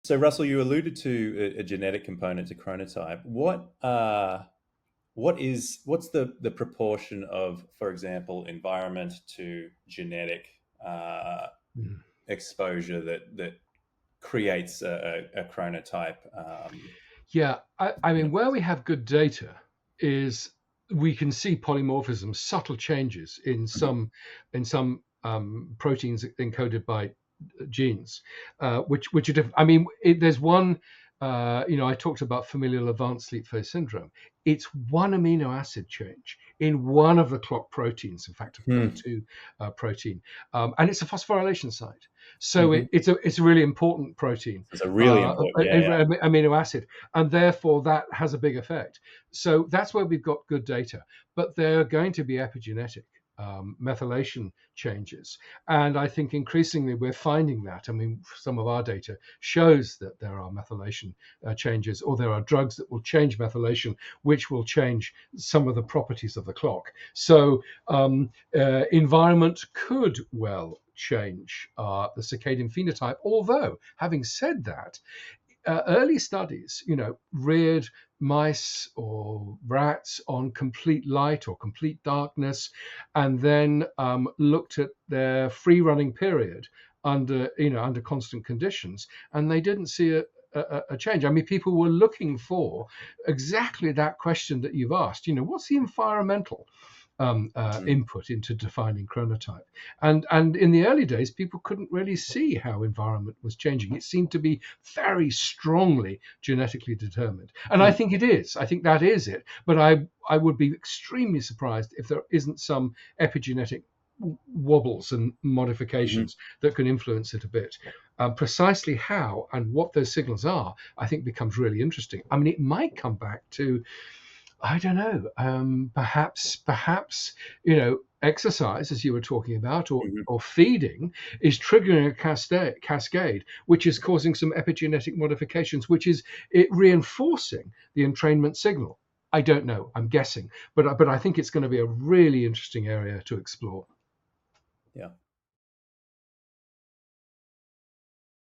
So Russell, you alluded to a genetic component to chronotype. What's the proportion of, for example, environment to genetic uh, Mm. exposure that creates a chronotype? Yeah, I In a mean, where we person? have good data is we can see polymorphism, subtle changes Mhm. in some proteins encoded by genes, which are different. I mean, there's one. I talked about familial advanced sleep phase syndrome. It's one amino acid change in one of the clock proteins, in fact, a Hmm. clock 2 protein, and it's a phosphorylation site. So Mhm. it's a really important protein, It's a really important, yeah, yeah. amino acid, and therefore that has a big effect. So that's where we've got good data, but there are going to be epigenetic methylation changes. And I think increasingly we're finding that. I mean, some of our data shows that there are methylation changes, or there are drugs that will change methylation, which will change some of the properties of the clock. So environment could well change the circadian phenotype. Although, having said that, early studies, reared mice or rats on complete light or complete darkness, and then looked at their free running period under constant conditions, and they didn't see a change. I mean, people were looking for exactly that question that you've asked. What's the environmental Mhm. input into defining chronotype? And in the early days, people couldn't really see how environment was changing. It seemed to be very strongly genetically determined, and I Hmm. think it is. I think that is it. But I would be extremely surprised if there isn't some epigenetic wobbles and Mhm. modifications that can influence it a bit. Precisely how and what those signals are, I think, becomes really interesting. I mean, it might come back to, I don't know, perhaps, exercise, as you were talking about, Mhm. or feeding, is triggering a cascade, which is causing some epigenetic modifications, which is it reinforcing the entrainment signal. I don't know. I'm guessing, but I think it's going to be a really interesting area to explore. Yeah.